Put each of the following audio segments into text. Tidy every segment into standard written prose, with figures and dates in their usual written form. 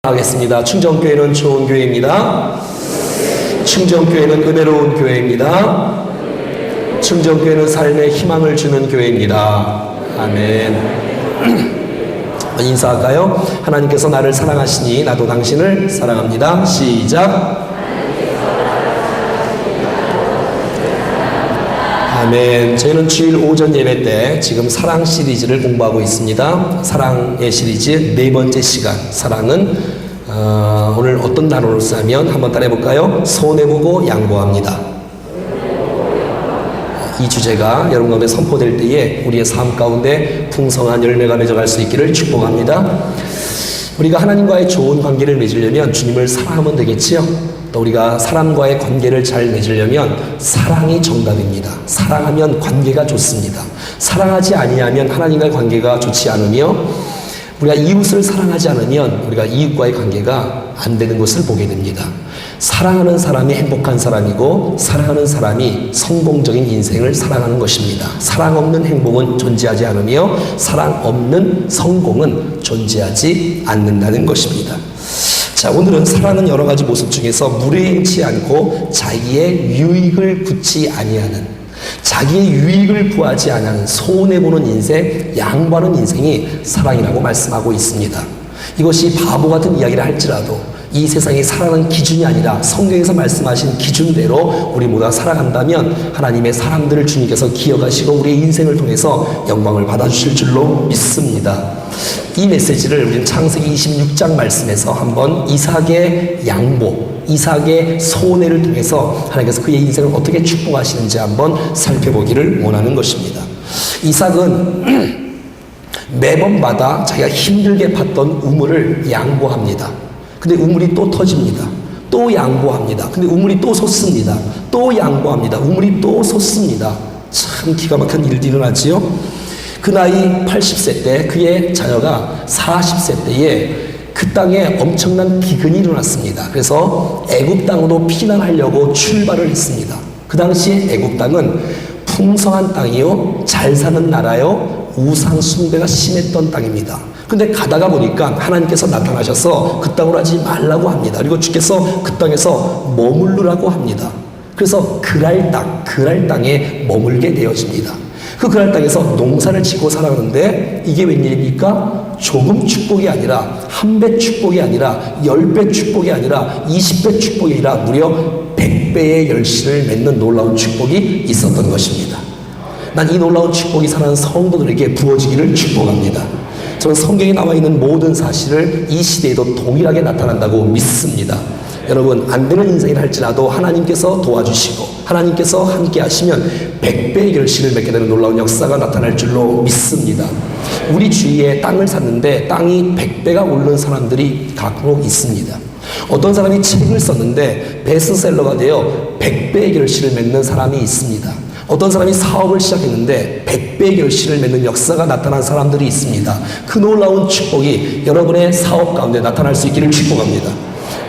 하겠습니다. 충정교회는 좋은 교회입니다. 충정교회는 은혜로운 교회입니다. 충정교회는 삶에 희망을 주는 교회입니다. 아멘. 인사할까요? 하나님께서 나를 사랑하시니 나도 당신을 사랑합니다. 시작. 아멘. 저희는 주일 오전 예배 때 지금 사랑 시리즈를 공부하고 있습니다. 사랑의 시리즈 네 번째 시간. 사랑은 오늘 어떤 단어로 쓰면 한번 따라해 볼까요? 손해보고 양보합니다. 이 주제가 여러분 가운데 선포될 때에 우리의 삶 가운데 풍성한 열매가 맺어갈 수 있기를 축복합니다. 우리가 하나님과의 좋은 관계를 맺으려면 주님을 사랑하면 되겠지요. 또 우리가 사람과의 관계를 잘 맺으려면 사랑이 정답입니다. 사랑하면 관계가 좋습니다. 사랑하지 아니하면 하나님과의 관계가 좋지 않으며 우리가 이웃을 사랑하지 않으면 우리가 이웃과의 관계가 안 되는 것을 보게 됩니다. 사랑하는 사람이 행복한 사람이고 사랑하는 사람이 성공적인 인생을 살아가는 것입니다. 사랑 없는 행복은 존재하지 않으며 사랑 없는 성공은 존재하지 않는다는 것입니다. 자, 오늘은 사랑은 여러 가지 모습 중에서 무례행치 않고 자기의 유익을 굳지 아니하는, 자기의 유익을 구하지 않는 손해보는 인생, 양보하는 인생이 사랑이라고 말씀하고 있습니다. 이것이 바보 같은 이야기를 할지라도 이 세상의 사랑은 기준이 아니라 성경에서 말씀하신 기준대로 우리 모두가 살아간다면 하나님의 사람들을 주님께서 기억하시고 우리의 인생을 통해서 영광을 받아주실 줄로 믿습니다. 이 메시지를 우리는 창세기 26장 말씀에서 한번 이삭의 양보, 이삭의 손해를 통해서 하나님께서 그의 인생을 어떻게 축복하시는지 한번 살펴보기를 원하는 것입니다. 이삭은 매번마다 자기가 힘들게 팠던 우물을 양보합니다. 근데 우물이 또 터집니다. 또 양보합니다. 근데 우물이 또 솟습니다. 또 양보합니다. 우물이 또 솟습니다. 참 기가 막힌 일이 일어나지요. 그 나이 80세 때 그의 자녀가 40세 때에 그 땅에 엄청난 기근이 일어났습니다. 그래서 애굽 땅으로 피난하려고 출발을 했습니다. 그 당시 애굽 땅은 풍성한 땅이요, 잘 사는 나라요, 우상 숭배가 심했던 땅입니다. 근데 가다가 보니까 하나님께서 나타나셔서 그 땅으로 하지 말라고 합니다. 그리고 주께서 그 땅에서 머물르라고 합니다. 그래서 그랄 땅에 머물게 되어집니다. 그 그랄 땅에서 농사를 짓고 살아가는데 이게 웬일입니까? 조금 축복이 아니라 한 배 축복이 아니라 10배 축복이 아니라 20배 축복이 아니라 무려 100배의 열심을 맺는 놀라운 축복이 있었던 것입니다. 난 이 놀라운 축복이 사랑하는 성도들에게 부어지기를 축복합니다. 저는 성경에 나와 있는 모든 사실을 이 시대에도 동일하게 나타난다고 믿습니다. 여러분, 안 되는 인생이라 할지라도 하나님께서 도와주시고 하나님께서 함께 하시면 100배의 결실을 맺게 되는 놀라운 역사가 나타날 줄로 믿습니다. 우리 주위에 땅을 샀는데 땅이 100배가 오르는 사람들이 가끔 있습니다. 어떤 사람이 책을 썼는데 베스트셀러가 되어 100배의 결실을 맺는 사람이 있습니다. 어떤 사람이 사업을 시작했는데 100배의 결실을 맺는 역사가 나타난 사람들이 있습니다. 그 놀라운 축복이 여러분의 사업 가운데 나타날 수 있기를 축복합니다.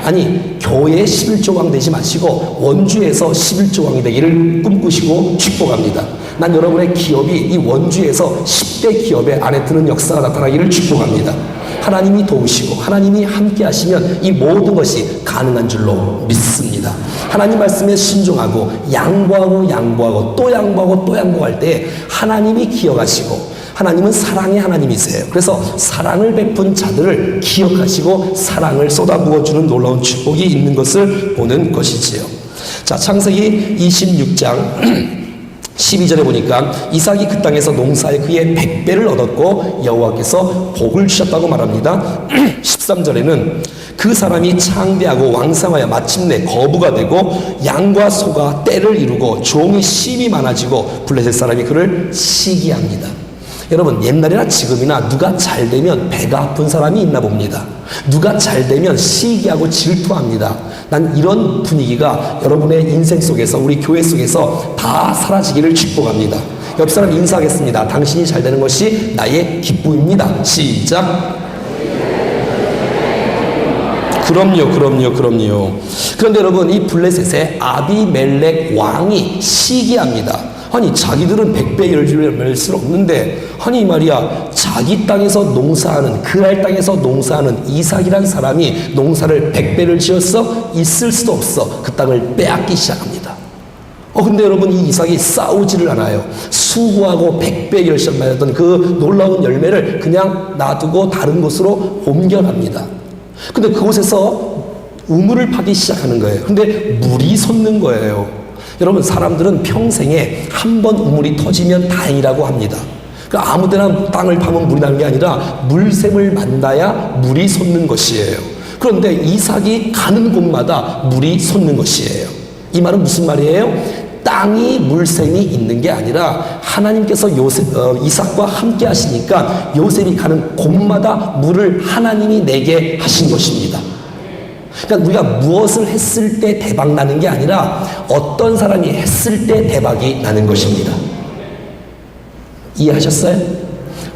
아니, 교회의 11조강 되지 마시고 원주에서 11조강이 되기를 꿈꾸시고 축복합니다. 난 여러분의 기업이 이 원주에서 10대 기업의 안에 드는 역사가 나타나기를 축복합니다. 하나님이 도우시고 하나님이 함께 하시면 이 모든 것이 가능한 줄로 믿습니다. 하나님 말씀에 순종하고 양보하고 또 양보할 때 하나님이 기억하시고 하나님은 사랑의 하나님이세요. 그래서 사랑을 베푼 자들을 기억하시고 사랑을 쏟아부어주는 놀라운 축복이 있는 것을 보는 것이지요. 자, 창세기 26장 12절에 보니까 이삭이 그 땅에서 농사에 그의 100배를 얻었고 여호와께서 복을 주셨다고 말합니다. 13절에는 그 사람이 창대하고 왕성하여 마침내 거부가 되고 양과 소가 떼를 이루고 종이 심이 많아지고 블레셋 사람이 그를 시기합니다. 여러분, 옛날이나 지금이나 누가 잘 되면 배가 아픈 사람이 있나 봅니다. 누가 잘 되면 시기하고 질투합니다. 난 이런 분위기가 여러분의 인생 속에서, 우리 교회 속에서 다 사라지기를 축복합니다. 옆 사람 인사하겠습니다. 당신이 잘 되는 것이 나의 기쁨입니다. 시작. 그럼요. 그런데 여러분, 이 블레셋의 아비멜렉 왕이 시기합니다. 아니, 자기들은 100배 열심을 낼 수 없는데, 아니 말이야, 자기 땅에서 농사하는, 그랄 땅에서 농사하는 이삭이란 사람이 농사를 100배를 지었어? 있을 수도 없어. 그 땅을 빼앗기 시작합니다. 근데 여러분, 이 이삭이 싸우지를 않아요. 수고하고 100배 열심히 받았던 그 놀라운 열매를 그냥 놔두고 다른 곳으로 옮겨갑니다. 근데 그곳에서 우물을 파기 시작하는 거예요. 근데 물이 솟는 거예요. 여러분, 사람들은 평생에 한 번 우물이 터지면 다행이라고 합니다. 그러니까 아무 데나 땅을 파면 물이 나는 게 아니라 물샘을 만나야 물이 솟는 것이에요. 그런데 이삭이 가는 곳마다 물이 솟는 것이에요. 이 말은 무슨 말이에요? 땅이 물샘이 있는 게 아니라 하나님께서 이삭과 함께 하시니까 요셉이 가는 곳마다 물을 하나님이 내게 하신 것입니다. 그러니까 우리가 무엇을 했을 때 대박 나는 게 아니라 어떤 사람이 했을 때 대박이 나는 것입니다. 이해하셨어요?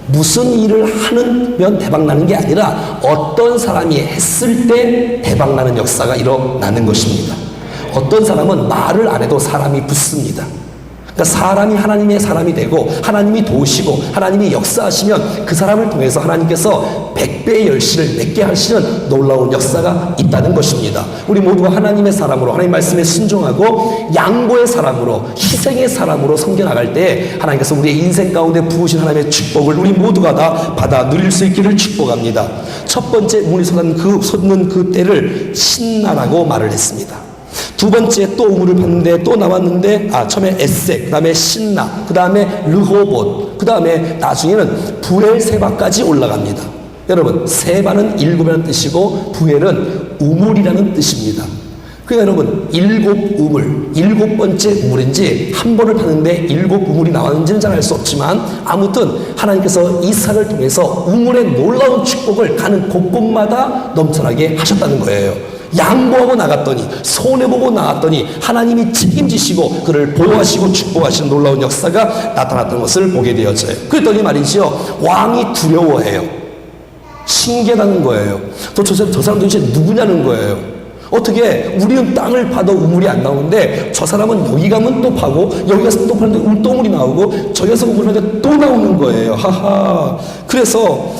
무슨 일을 하면 대박 나는 게 아니라 어떤 사람이 했을 때 대박 나는 역사가 일어나는 것입니다. 어떤 사람은 말을 안 해도 사람이 붙습니다. 그러니까 사람이 하나님의 사람이 되고 하나님이 도우시고 하나님이 역사하시면 그 사람을 통해서 하나님께서 100배의 열심을 맺게 하시는 놀라운 역사가 있다는 것입니다. 우리 모두가 하나님의 사람으로, 하나님 말씀에 순종하고 양보의 사람으로, 희생의 사람으로 섬겨나갈 때 하나님께서 우리의 인생 가운데 부으신 하나님의 축복을 우리 모두가 다 받아 누릴 수 있기를 축복합니다. 첫 번째 물이 솟는 그 때를 신나라고 말을 했습니다. 두 번째 또 우물을 봤는데 또 나왔는데 처음에 에색, 그 다음에 신나, 그 다음에 르호봇, 그 다음에 나중에는 부엘세바까지 올라갑니다. 여러분, 세바는 7이라는 뜻이고 부엘은 우물이라는 뜻입니다. 그러니까 여러분, 7 우물, 7번째 우물인지 한 번을 파는데 7 우물이 나왔는지는 잘 알 수 없지만 아무튼 하나님께서 이삭을 통해서 우물의 놀라운 축복을 가는 곳곳마다 넘쳐나게 하셨다는 거예요. 양보하고 나갔더니, 손해보고 나갔더니 하나님이 책임지시고 그를 보호하시고 축복하시는 놀라운 역사가 나타났던 것을 보게 되어져요. 그랬더니 말이죠, 왕이 두려워해요. 신기하다는 거예요. 저 사람 도대체 누구냐는 거예요. 어떻게 우리는 땅을 파도 우물이 안 나오는데 저 사람은 여기 가면 또 파고 여기 가서 또 파는데 또 우물이 나오고 저기 가서 우물이 나오는데 또 나오는 거예요. 하하. 그래서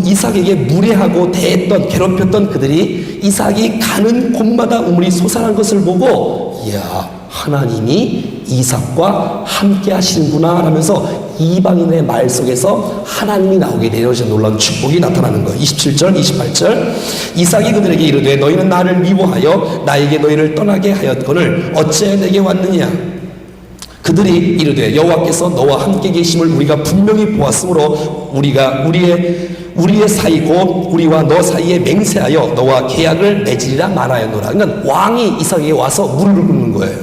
이삭에게 무례하고 대했던, 괴롭혔던 그들이 이삭이 가는 곳마다 우물이 솟아난 것을 보고, 이야, 하나님이 이삭과 함께 하시는구나 하면서 이방인의 말 속에서 하나님이 나오게 되어진 놀라운 축복이 나타나는 거예요. 27절, 28절. 이삭이 그들에게 이르되 너희는 나를 미워하여 나에게 너희를 떠나게 하였거늘 어찌하여 내게 왔느냐. 그들이 이르되 여호와께서 너와 함께 계심을 우리가 분명히 보았으므로 우리가 우리의 사이 곧 우리와 너 사이에 맹세하여 너와 계약을 맺으리라 말하였노라. 그러니까 왕이 이삭에게 와서 무릎을 꿇는 거예요.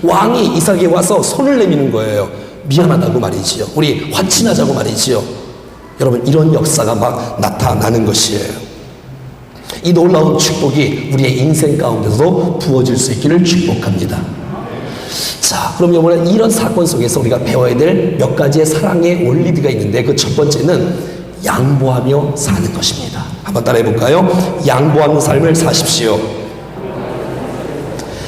왕이 이삭에게 와서 손을 내미는 거예요. 미안하다고 말이지요. 우리 화친하자고 말이지요. 여러분, 이런 역사가 막 나타나는 것이에요. 이 놀라운 축복이 우리의 인생 가운데서도 부어질 수 있기를 축복합니다. 자, 그럼 이번에 이런 사건 속에서 우리가 배워야 될 몇 가지의 사랑의 원리가 있는데 그 첫 번째는 양보하며 사는 것입니다. 한번 따라해 볼까요? 양보하는 삶을 사십시오.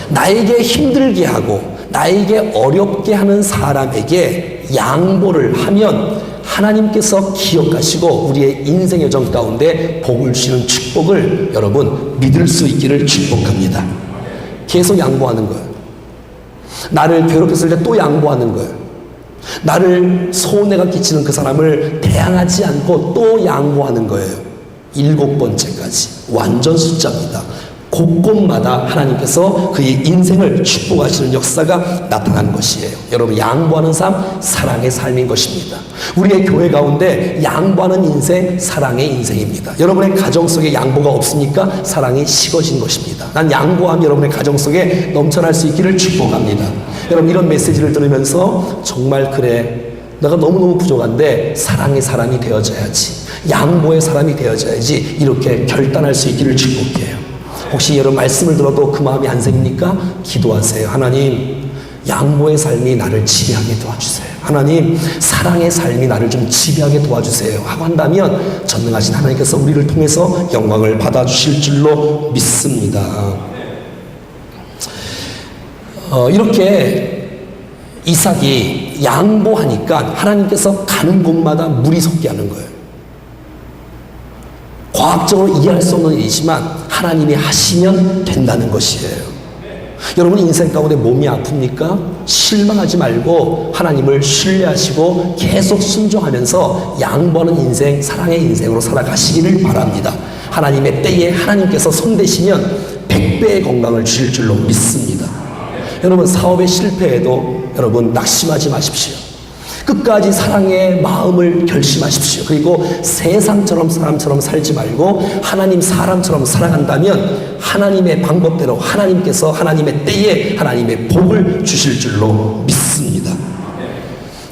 나에게 힘들게 하고 나에게 어렵게 하는 사람에게 양보를 하면 하나님께서 기억하시고 우리의 인생의 정 가운데 복을 주시는 축복을 여러분 믿을 수 있기를 축복합니다. 계속 양보하는 거예요. 나를 괴롭혔을 때 또 양보하는 거예요. 나를 손해가 끼치는 그 사람을 대항하지 않고 또 양보하는 거예요. 7번째까지 완전 숫자입니다. 곳곳마다 하나님께서 그의 인생을 축복하시는 역사가 나타나는 것이에요. 여러분, 양보하는 삶, 사랑의 삶인 것입니다. 우리의 교회 가운데 양보하는 인생, 사랑의 인생입니다. 여러분의 가정 속에 양보가 없습니까? 사랑이 식어진 것입니다. 난 양보함이 여러분의 가정 속에 넘쳐날 수 있기를 축복합니다. 여러분, 이런 메시지를 들으면서 정말 그래, 내가 너무너무 부족한데 사랑의 사람이 되어져야지, 양보의 사람이 되어져야지, 이렇게 결단할 수 있기를 축복해요. 혹시 여러분 말씀을 들어도 그 마음이 안 생깁니까? 기도하세요. 하나님, 양보의 삶이 나를 지배하게 도와주세요. 하나님, 사랑의 삶이 나를 좀 지배하게 도와주세요 하고 한다면 전능하신 하나님께서 우리를 통해서 영광을 받아주실 줄로 믿습니다. 이렇게 이삭이 양보하니까 하나님께서 가는 곳마다 물이 솟게 하는 거예요. 과학적으로 이해할 수 없는 일이지만 하나님이 하시면 된다는 것이에요. 여러분 인생 가운데 몸이 아픕니까? 실망하지 말고 하나님을 신뢰하시고 계속 순종하면서 양보하는 인생, 사랑의 인생으로 살아가시기를 바랍니다. 하나님의 때에 하나님께서 손대시면 100배의 건강을 주실 줄로 믿습니다. 여러분 사업에 실패해도 여러분 낙심하지 마십시오. 끝까지 사랑의 마음을 결심하십시오. 그리고 세상처럼 사람처럼 살지 말고 하나님 사람처럼 살아간다면 하나님의 방법대로 하나님께서 하나님의 때에 하나님의 복을 주실 줄로 믿습니다.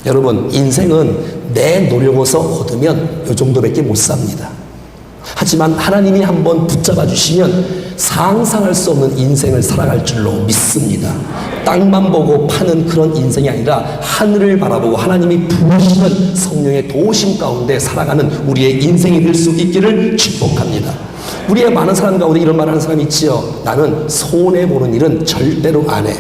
여러분 인생은 내 노력으로서 얻으면 이 정도밖에 못 삽니다. 하지만 하나님이 한번 붙잡아 주시면 상상할 수 없는 인생을 살아갈 줄로 믿습니다. 땅만 보고 파는 그런 인생이 아니라 하늘을 바라보고 하나님이 부르시는 성령의 도우심 가운데 살아가는 우리의 인생이 될 수 있기를 축복합니다. 우리의 많은 사람 가운데 이런 말을 하는 사람이 있지요. 나는 손해보는 일은 절대로 안 해.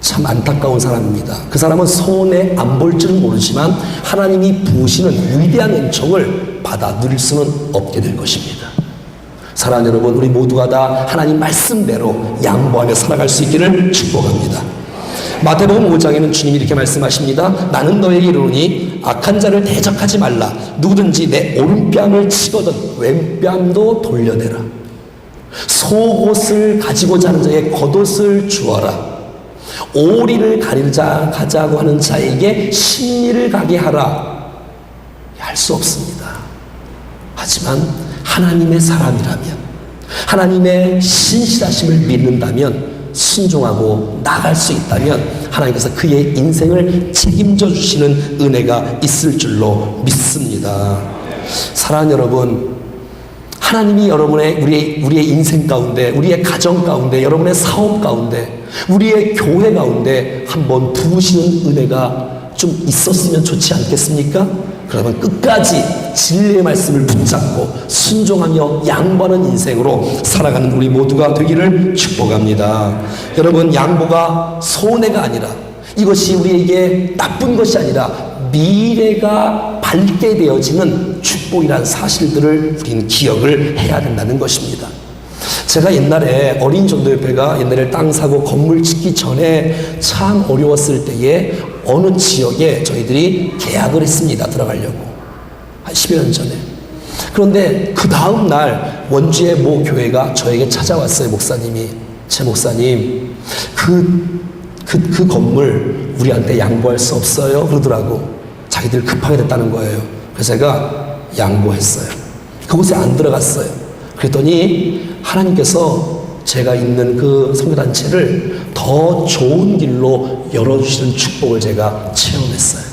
참 안타까운 사람입니다. 그 사람은 손해 안 볼 줄은 모르지만 하나님이 부으시는 위대한 은총을 받아 누릴 수는 없게 될 것입니다. 사랑하는 여러분, 우리 모두가 다 하나님 말씀대로 양보하며 살아갈 수 있기를 축복합니다. 마태복음 5장에는 주님이 이렇게 말씀하십니다. 나는 너에게 이르노니 악한 자를 대적하지 말라. 누구든지 내 오른뺨을 치거든 왼뺨도 돌려대라. 속옷을 가지고자 하는 자에게 겉옷을 주어라. 오리를 가자고 하는 자에게 심리를 가게 하라. 할 수 없습니다. 하지만 하나님의 사람이라면, 하나님의 신실하심을 믿는다면, 순종하고 나갈 수 있다면 하나님께서 그의 인생을 책임져 주시는 은혜가 있을 줄로 믿습니다. 사랑하는 여러분, 하나님이 여러분의 우리의 인생 가운데, 우리의 가정 가운데, 여러분의 사업 가운데, 우리의 교회 가운데 한번 부으시는 은혜가 좀 있었으면 좋지 않겠습니까? 그러면 끝까지 진리의 말씀을 붙잡고 순종하며 양보하는 인생으로 살아가는 우리 모두가 되기를 축복합니다. 여러분 양보가 손해가 아니라, 이것이 우리에게 나쁜 것이 아니라 미래가 밝게 되어지는 축복이라는 사실들을 우리는 기억을 해야 된다는 것입니다. 제가 옛날에 어린 전도협회가 옛날에 땅 사고 건물 짓기 전에 참 어려웠을 때에 어느 지역에 저희들이 계약을 했습니다. 들어가려고. 한 10여 년 전에. 그런데 그 다음 날 원주의 모 교회가 저에게 찾아왔어요. 목사님이. 제 목사님, 그 건물 우리한테 양보할 수 없어요. 그러더라고. 자기들 급하게 됐다는 거예요. 그래서 제가 양보했어요. 그곳에 안 들어갔어요. 그랬더니 하나님께서 제가 있는 그 선교단체를 더 좋은 길로 열어주시는 축복을 제가 체험했어요.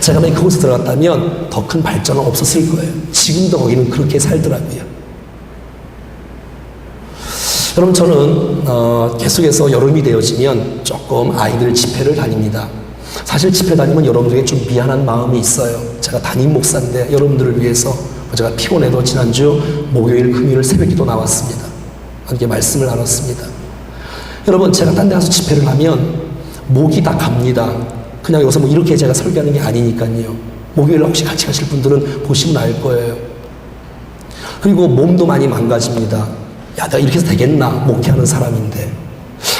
제가 만약 그곳에 들어갔다면 더 큰 발전은 없었을 거예요. 지금도 거기는 그렇게 살더라고요. 여러분 저는 계속해서 여름이 되어지면 조금 아이들 집회를 다닙니다. 사실 집회 다니면 여러분들에게 좀 미안한 마음이 있어요. 제가 담임 목사인데 여러분들을 위해서 제가 피곤해도 지난주 목요일 금요일 새벽기도 나왔습니다. 이렇게 말씀을 나눴습니다. 여러분 제가 딴 데 가서 집회를 하면 목이 다 갑니다. 그냥 여기서 뭐 이렇게 제가 설교하는 게 아니니까요. 목요일 혹시 같이 가실 분들은 보시면 알 거예요. 그리고 몸도 많이 망가집니다. 야, 내가 이렇게 해서 되겠나? 목회하는 사람인데.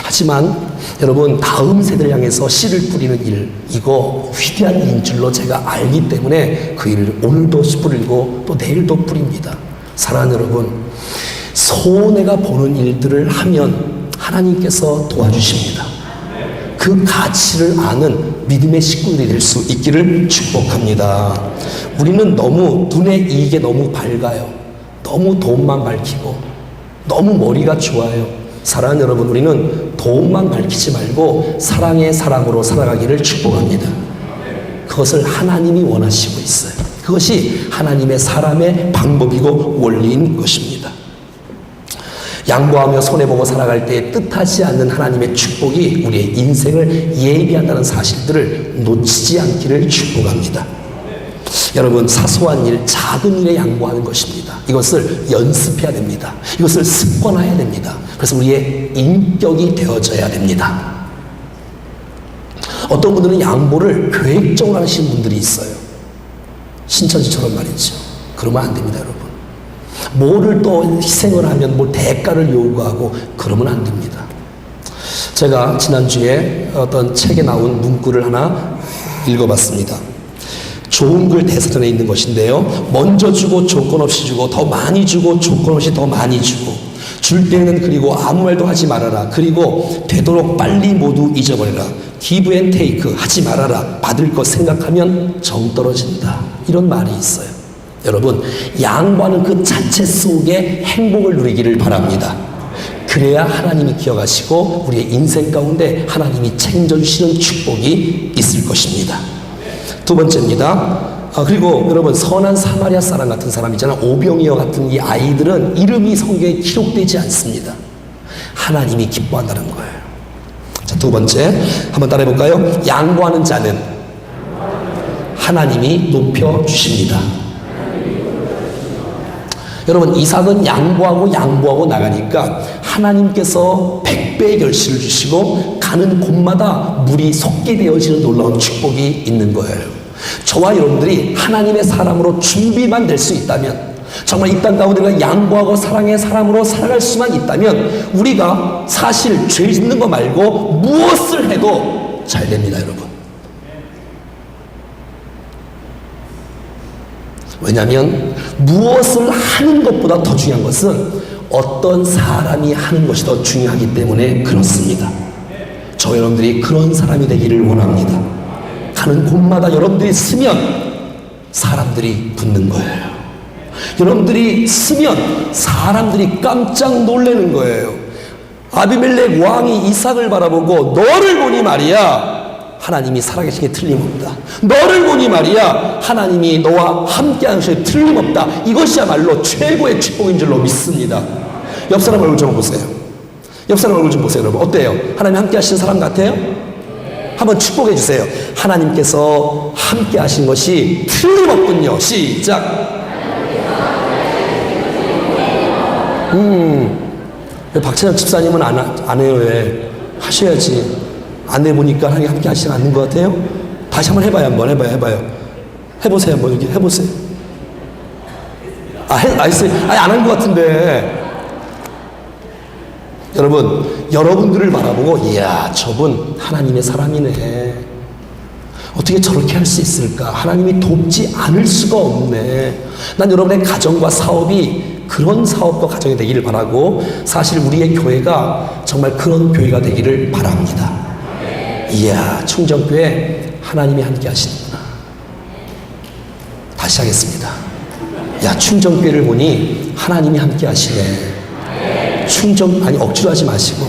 하지만 여러분 다음 세대를 향해서 씨를 뿌리는 일, 이거 위대한 일인 줄로 제가 알기 때문에 그 일을 오늘도 뿌리고 또 내일도 뿌립니다. 사랑하는 여러분, 손해가 보는 일들을 하면 하나님께서 도와주십니다. 그 가치를 아는 믿음의 식구들이 될 수 있기를 축복합니다. 우리는 너무 눈의 이익에 너무 밝아요. 너무 돈만 밝히고 너무 머리가 좋아요. 사랑하는 여러분, 우리는 돈만 밝히지 말고 사랑의 사랑으로 살아가기를 축복합니다. 그것을 하나님이 원하시고 있어요. 그것이 하나님의 사람의 방법이고 원리인 것입니다. 양보하며 손해보고 살아갈 때 뜻하지 않는 하나님의 축복이 우리의 인생을 예비한다는 사실들을 놓치지 않기를 축복합니다. 여러분 사소한 일, 작은 일에 양보하는 것입니다. 이것을 연습해야 됩니다. 이것을 습관화해야 됩니다. 그래서 우리의 인격이 되어져야 됩니다. 어떤 분들은 양보를 계획적으로 하시는 분들이 있어요. 신천지처럼 말이죠. 그러면 안 됩니다, 여러분. 뭐를 또 희생을 하면 뭐 대가를 요구하고 그러면 안 됩니다. 제가 지난주에 어떤 책에 나온 문구를 하나 읽어봤습니다. 좋은 글 대사전에 있는 것인데요. 먼저 주고 조건 없이 주고 더 많이 주고 조건 없이 더 많이 주고 줄 때는 그리고 아무 말도 하지 말아라. 그리고 되도록 빨리 모두 잊어버려라. give and take 하지 말아라. 받을 것 생각하면 정 떨어진다. 이런 말이 있어요. 여러분, 양보하는 그 자체 속에 행복을 누리기를 바랍니다. 그래야 하나님이 기억하시고 우리의 인생 가운데 하나님이 책임져 주시는 축복이 있을 것입니다. 두 번째입니다. 그리고 여러분, 선한 사마리아 사람 같은 사람 있잖아요. 오병이어 같은 이 아이들은 이름이 성경에 기록되지 않습니다. 하나님이 기뻐한다는 거예요. 자, 두 번째 한번 따라해 볼까요? 양보하는 자는 하나님이 높여주십니다. 여러분, 이삭은 양보하고 나가니까 하나님께서 100배의 결실을 주시고 가는 곳마다 물이 솟게 되어지는 놀라운 축복이 있는 거예요. 저와 여러분들이 하나님의 사람으로 준비만 될 수 있다면, 정말 이 땅 가운데 우리가 양보하고 사랑의 사람으로 살아갈 수만 있다면 우리가 사실 죄 짓는 거 말고 무엇을 해도 잘 됩니다, 여러분. 왜냐하면 무엇을 하는 것보다 더 중요한 것은 어떤 사람이 하는 것이 더 중요하기 때문에 그렇습니다. 저 여러분들이 그런 사람이 되기를 원합니다. 가는 곳마다 여러분들이 쓰면 사람들이 붙는 거예요. 여러분들이 쓰면 사람들이 깜짝 놀라는 거예요. 아비멜렉 왕이 이삭을 바라보고 너를 보니 말이야, 하나님이 살아계신 게 틀림없다. 너를 보니 말이야, 하나님이 너와 함께하는 것이 틀림없다. 이것이야말로 최고의 축복인 줄로 믿습니다. 옆 사람 얼굴 좀 보세요. 옆 사람 얼굴 좀 보세요, 여러분. 어때요? 하나님 함께 하시는 사람 같아요? 한번 축복해 주세요. 하나님께서 함께 하신 것이 틀림없군요. 시작. 박찬혁 집사님은 안 해요. 왜? 하셔야지. 안 해보니까 하나님 함께 하시지 않는 것 같아요? 다시 한번 해봐요. 해보세요. 한번 이렇게 해보세요. 했어요. 안 한 것 같은데. 여러분, 여러분들을 바라보고, 이야, 저분 하나님의 사람이네. 어떻게 저렇게 할 수 있을까? 하나님이 돕지 않을 수가 없네. 난 여러분의 가정과 사업이 그런 사업과 가정이 되기를 바라고, 사실 우리의 교회가 정말 그런 교회가 되기를 바랍니다. 이야, 충정교회 하나님이 함께 하시는구나. 다시 하겠습니다. 야, 충정교회를 보니 하나님이 함께 하시네. 억지로 하지 마시고,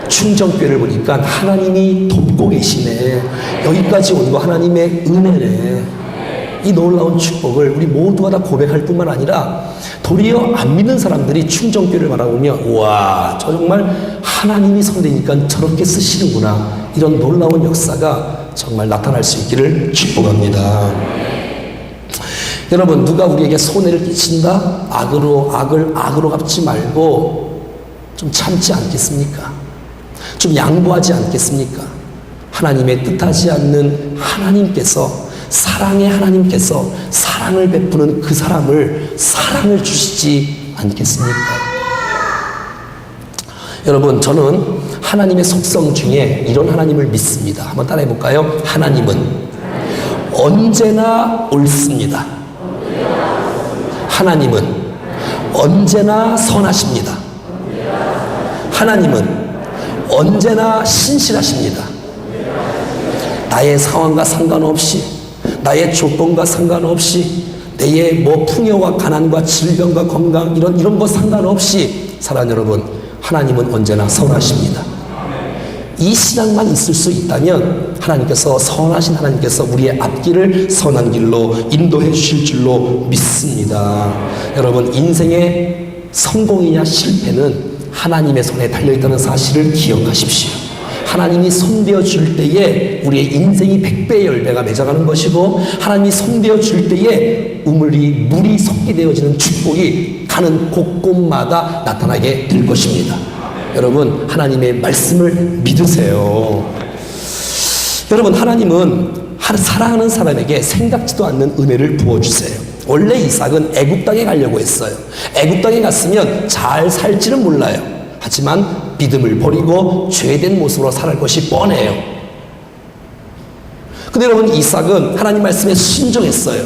충정교회를 보니까 하나님이 돕고 계시네. 여기까지 온 거 하나님의 은혜네. 이 놀라운 축복을 우리 모두가 다 고백할 뿐만 아니라 도리어 안 믿는 사람들이 충정교회를 바라보며, 우와, 저 정말 하나님이 성대니까 저렇게 쓰시는구나. 이런 놀라운 역사가 정말 나타날 수 있기를 축복합니다. 여러분, 누가 우리에게 손해를 끼친다? 악으로 갚지 말고 좀 참지 않겠습니까? 좀 양보하지 않겠습니까? 하나님의 뜻하지 않는 하나님께서, 사랑의 하나님께서 사랑을 베푸는 그 사람을 사랑을 주시지 않겠습니까? 여러분, 저는 하나님의 속성 중에 이런 하나님을 믿습니다. 한번 따라해 볼까요? 하나님은 언제나 옳습니다. 하나님은 언제나 선하십니다. 하나님은 언제나 신실하십니다. 나의 상황과 상관없이, 나의 조건과 상관없이, 내의 풍요와 가난과 질병과 건강 이런 것 상관없이, 사랑하는 여러분, 하나님은 언제나 선하십니다. 이 신앙만 있을 수 있다면 하나님께서, 선하신 하나님께서 우리의 앞길을 선한 길로 인도해 주실 줄로 믿습니다. 여러분, 인생의 성공이냐 실패는 하나님의 손에 달려있다는 사실을 기억하십시오. 하나님이 손대어 줄 때에 우리의 인생이 100배의 열배가 맺어가는 것이고, 하나님이 손대어 줄 때에 물이 섞게 되어지는 축복이 가는 곳곳마다 나타나게 될 것입니다. 여러분, 하나님의 말씀을 믿으세요. 여러분, 하나님은 사랑하는 사람에게 생각지도 않는 은혜를 부어주세요. 원래 이삭은 애굽 땅에 가려고 했어요. 애굽 땅에 갔으면 잘 살지는 몰라요. 하지만 믿음을 버리고 죄된 모습으로 살아갈 것이 뻔해요. 근데 여러분, 이삭은 하나님 말씀에 순종했어요.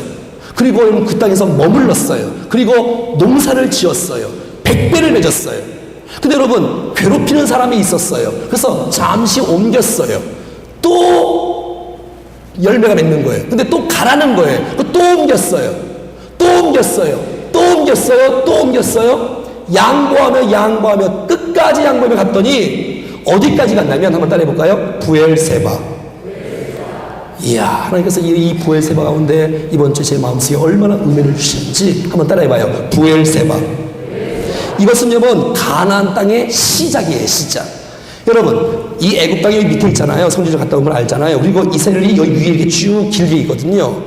그리고 여러분, 그 땅에서 머물렀어요. 그리고 농사를 지었어요. 100배를 맺었어요. 근데 여러분, 괴롭히는 사람이 있었어요. 그래서 잠시 옮겼어요. 또 열매가 맺는 거예요. 근데 또 가라는 거예요. 또 옮겼어요. 또 옮겼어요. 또 옮겼어요. 또 옮겼어요. 양보하며 끝까지 양보하며 갔더니 어디까지 갔냐면, 한번 따라해 볼까요? 부엘세바. 이야, 하나님께서 이 부엘세바 가운데 이번 주에 제 마음속에 얼마나 은혜를 주시는지 한번 따라해봐요. 부엘세바. 이것은 여러분, 가나안 땅의 시작이에요. 시작. 여러분, 이 애굽 땅이 여기 밑에 있잖아요. 성지를 갔다 오면 알잖아요. 그리고 이스라엘이 여기 위에 이렇게 쭉 길게 있거든요.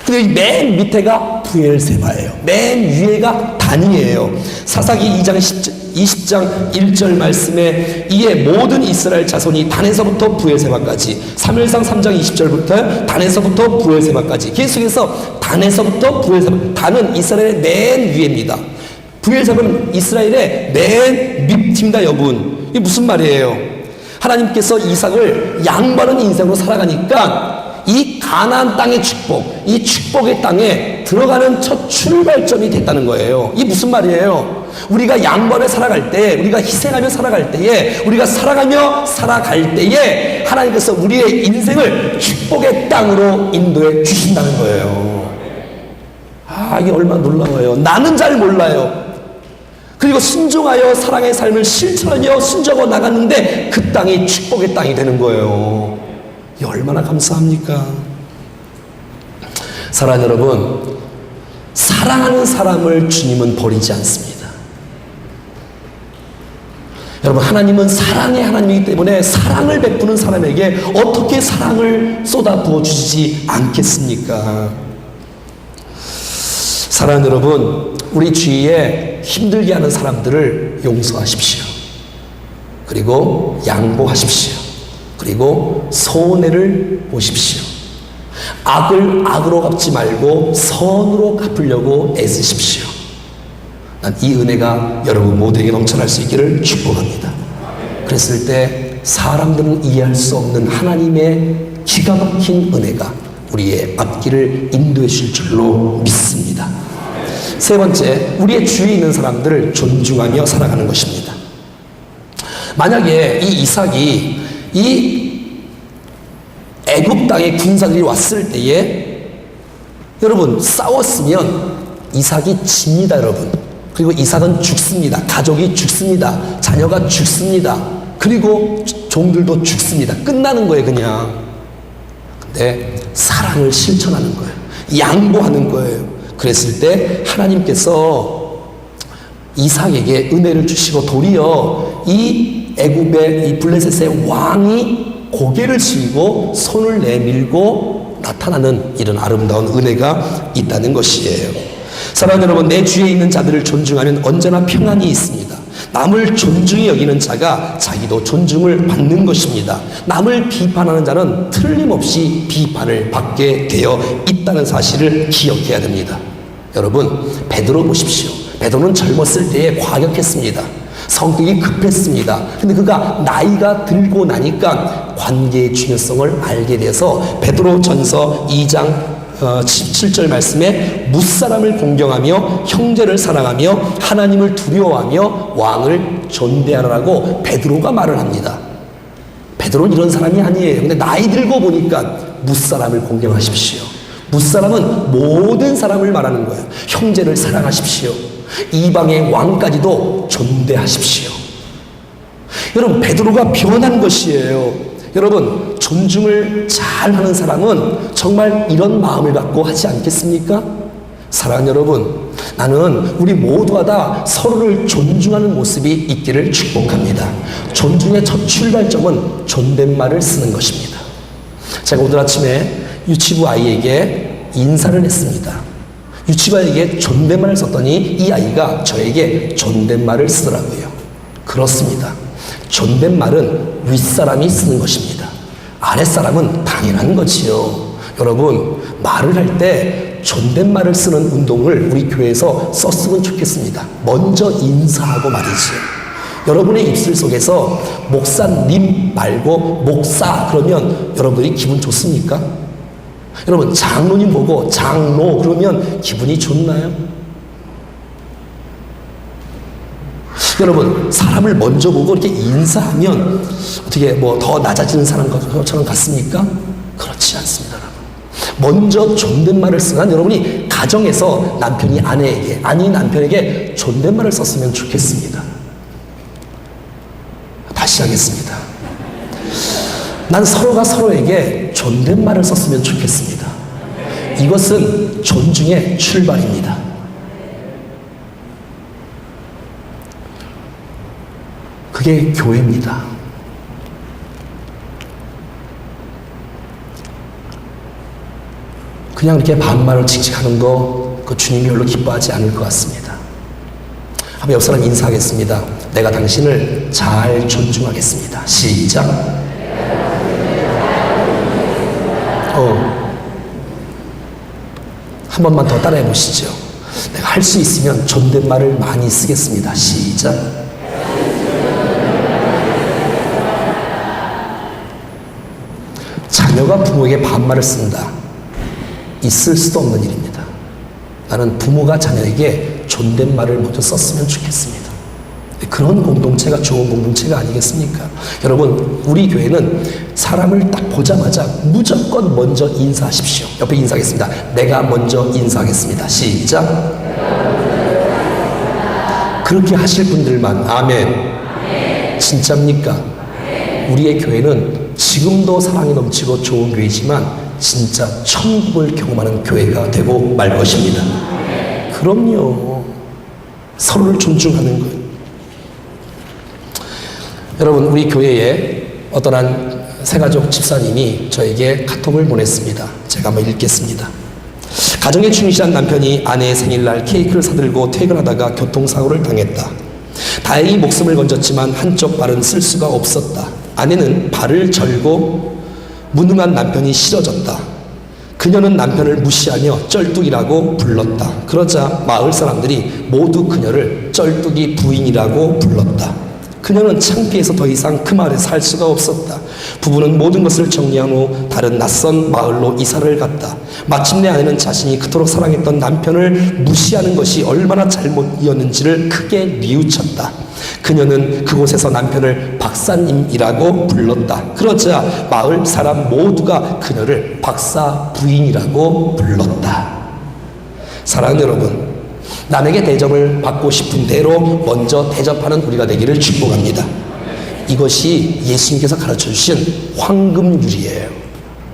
근데 여기 맨 밑에가 부엘세바예요. 맨 위에가 단이에요. 사사기 2장 20장 1절 말씀에 이에 모든 이스라엘 자손이 단에서부터 부엘세바까지, 3일상 3장 20절부터 단에서부터 부엘세바까지, 계속해서 단에서부터 부엘세바. 단은 이스라엘의 맨 위에입니다. 부엘세바는 이스라엘의 맨 밑입니다. 여러분, 이게 무슨 말이에요? 하나님께서 이삭을 양보하는 인생으로 살아가니까 이 가나안 땅의 축복, 이 축복의 땅에 들어가는 첫 출발점이 됐다는 거예요. 이게 무슨 말이에요? 우리가 양보하며 살아갈 때, 우리가 희생하며 살아갈 때에, 우리가 살아가며 살아갈 때에 하나님께서 우리의 인생을 축복의 땅으로 인도해 주신다는 거예요. 아, 이게 얼마나 놀라워요. 나는 잘 몰라요. 그리고 순종하여 사랑의 삶을 실천하며 순종하고 나갔는데 그 땅이 축복의 땅이 되는 거예요. 이 얼마나 감사합니까? 사랑하는 여러분, 사랑하는 사람을 주님은 버리지 않습니다. 여러분, 하나님은 사랑의 하나님이기 때문에 사랑을 베푸는 사람에게 어떻게 사랑을 쏟아부어 주시지 않겠습니까? 사랑하는 여러분, 우리 주위에 힘들게 하는 사람들을 용서하십시오. 그리고 양보하십시오. 그리고 손해를 보십시오. 악을 악으로 갚지 말고 선으로 갚으려고 애쓰십시오. 난 이 은혜가 여러분 모두에게 넘쳐날 수 있기를 축복합니다. 그랬을 때 사람들은 이해할 수 없는 하나님의 기가 막힌 은혜가 우리의 앞길을 인도해 주실 줄로 믿습니다. 세 번째, 우리의 주위에 있는 사람들을 존중하며 살아가는 것입니다. 만약에 이 이삭이 이 애굽 땅에 군사들이 왔을 때에 여러분 싸웠으면 이삭이 집니다. 여러분, 그리고 이삭은 죽습니다. 가족이 죽습니다. 자녀가 죽습니다. 그리고 종들도 죽습니다. 끝나는 거예요, 그냥. 근데 사랑을 실천하는 거예요. 양보하는 거예요. 그랬을 때 하나님께서 이삭에게 은혜를 주시고 도리어 이 애굽의 이 블레셋의 왕이 고개를 숙이고 손을 내밀고 나타나는 이런 아름다운 은혜가 있다는 것이에요. 사랑하는 여러분, 내 주위에 있는 자들을 존중하면 언제나 평안이 있습니다. 남을 존중히 여기는 자가 자기도 존중을 받는 것입니다. 남을 비판하는 자는 틀림없이 비판을 받게 되어 있다는 사실을 기억해야 됩니다. 여러분, 베드로 보십시오. 베드로는 젊었을 때에 과격했습니다. 성격이 급했습니다. 근데 그가 나이가 들고 나니까 관계의 중요성을 알게 돼서 베드로전서 2장 17절 말씀에 무사람을 공경하며 형제를 사랑하며 하나님을 두려워하며 왕을 존대하라고 베드로가 말을 합니다. 베드로는 이런 사람이 아니에요. 근데 나이 들고 보니까 무사람을 공경하십시오. 무사람은 모든 사람을 말하는 거예요. 형제를 사랑하십시오. 이방의 왕까지도 존대하십시오. 여러분, 베드로가 변한 것이에요. 여러분, 존중을 잘하는 사람은 정말 이런 마음을 갖고 하지 않겠습니까? 사랑하는 여러분, 나는 우리 모두가 다 서로를 존중하는 모습이 있기를 축복합니다. 존중의 첫 출발점은 존댓말을 쓰는 것입니다. 제가 오늘 아침에 유치부 아이에게 인사를 했습니다. 유치부 아이에게 존댓말을 썼더니 이 아이가 저에게 존댓말을 쓰더라고요. 그렇습니다. 존댓말은 윗사람이 쓰는 것입니다. 아랫사람은 당연한 거지요. 여러분, 말을 할 때 존댓말을 쓰는 운동을 우리 교회에서 썼으면 좋겠습니다. 먼저 인사하고 말이지요. 여러분의 입술 속에서 목사님 말고 목사 그러면 여러분들이 기분 좋습니까? 여러분 장로님 보고 장로 그러면 기분이 좋나요? 여러분 사람을 먼저 보고 이렇게 인사하면 어떻게 뭐 더 낮아지는 사람처럼 같습니까? 그렇지 않습니다. 여러분. 먼저 존댓말을 쓰는 여러분이 가정에서 남편이 아내에게 아니 남편에게 존댓말을 썼으면 좋겠습니다. 다시 하겠습니다. 난 서로가 서로에게 존댓말을 썼으면 좋겠습니다. 이것은 존중의 출발입니다. 그게 교회입니다. 그냥 이렇게 반말을 칙칙하는 거, 그 주님이 별로 기뻐하지 않을 것 같습니다. 한번 옆 사람 인사하겠습니다. 내가 당신을 잘 존중하겠습니다. 시작. 한 번만 더 따라해 보시죠. 내가 할 수 있으면 존댓말을 많이 쓰겠습니다. 시작. 자녀가 부모에게 반말을 쓴다. 있을 수도 없는 일입니다. 나는 부모가 자녀에게 존댓말을 먼저 썼으면 좋겠습니다. 그런 공동체가 좋은 공동체가 아니겠습니까? 여러분, 우리 교회는 사람을 딱 보자마자 무조건 먼저 인사하십시오. 옆에 인사하겠습니다. 내가 먼저 인사하겠습니다. 시작. 그렇게 하실 분들만 아멘. 진짜입니까? 우리의 교회는 지금도 사랑이 넘치고 좋은 교회지만 진짜 천국을 경험하는 교회가 되고 말 것입니다. 그럼요. 서로를 존중하는 것. 여러분, 우리 교회에 어떤 한 새가족 집사님이 저에게 카톡을 보냈습니다. 제가 한번 읽겠습니다. 가정에 충실한 남편이 아내의 생일날 케이크를 사들고 퇴근하다가 교통사고를 당했다. 다행히 목숨을 건졌지만 한쪽 발은 쓸 수가 없었다. 아내는 발을 절고 무능한 남편이 싫어졌다. 그녀는 남편을 무시하며 쩔뚝이라고 불렀다. 그러자 마을 사람들이 모두 그녀를 쩔뚝이 부인이라고 불렀다. 그녀는 창피해서 더 이상 그 마을에 살 수가 없었다. 부부는 모든 것을 정리한 후 다른 낯선 마을로 이사를 갔다. 마침내 아내는 자신이 그토록 사랑했던 남편을 무시하는 것이 얼마나 잘못이었는지를 크게 뉘우쳤다. 그녀는 그곳에서 남편을 박사님이라고 불렀다. 그러자 마을 사람 모두가 그녀를 박사 부인이라고 불렀다. 사랑하는 여러분, 남에게 대접을 받고 싶은 대로 먼저 대접하는 우리가 되기를 축복합니다. 이것이 예수님께서 가르쳐 주신 황금률이에요.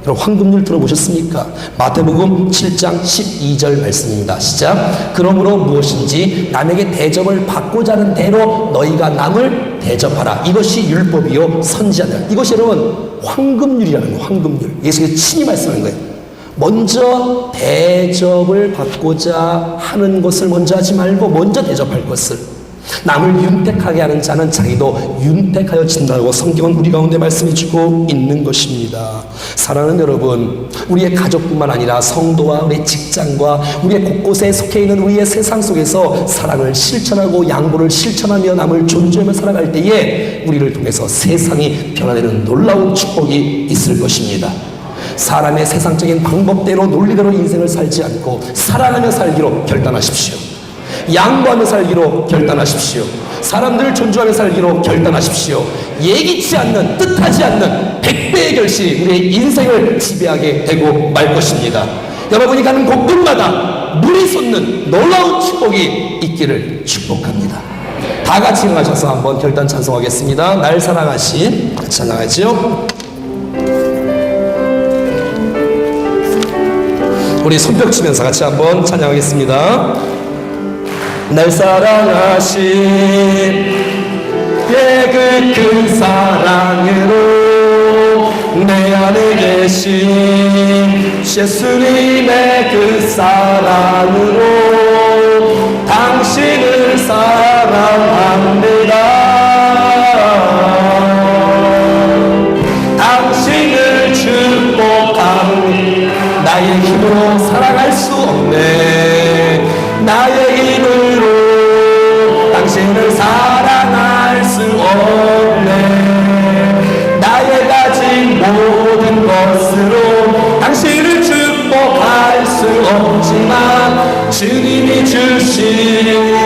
여러분, 황금률 들어보셨습니까? 마태복음 7장 12절 말씀입니다. 시작. 그러므로 무엇인지 남에게 대접을 받고자 하는 대로 너희가 남을 대접하라. 이것이 율법이요 선지자들. 이것이 여러분 황금률이라는 거예요. 황금률. 예수님께서 친히 말씀하는 거예요. 먼저 대접을 받고자 하는 것을 먼저 하지 말고 먼저 대접할 것을. 남을 윤택하게 하는 자는 자기도 윤택하여진다고 성경은 우리 가운데 말씀해주고 있는 것입니다. 사랑하는 여러분, 우리의 가족뿐만 아니라 성도와 우리의 직장과 우리의 곳곳에 속해 있는 우리의 세상 속에서 사랑을 실천하고 양보를 실천하며 남을 존중하며 살아갈 때에 우리를 통해서 세상이 변화되는 놀라운 축복이 있을 것입니다. 사람의 세상적인 방법대로 논리대로 인생을 살지 않고 사랑하며 살기로 결단하십시오. 양보하며 살기로 결단하십시오. 사람들을 존중하며 살기로 결단하십시오. 예기치 않는, 뜻하지 않는 100배의 결실이 우리의 인생을 지배하게 되고 말 것입니다. 여러분이 가는 곳곳마다 물이 솟는 놀라운 축복이 있기를 축복합니다. 다 같이 일어나셔서 한번 결단 찬송하겠습니다. 날 사랑하신, 같이 찬양하죠. 우리 손뼉 치면서 같이 한번 찬양하겠습니다. 날 사랑하신 그 큰 사랑으로 내 안에 계신 예수님의 그 사랑으로 당신을 사랑합니다. 당신을 축복합니다. 나의 힘으로 살아갈 수 없는 당신을 축복할 수 없지만 주님이 주신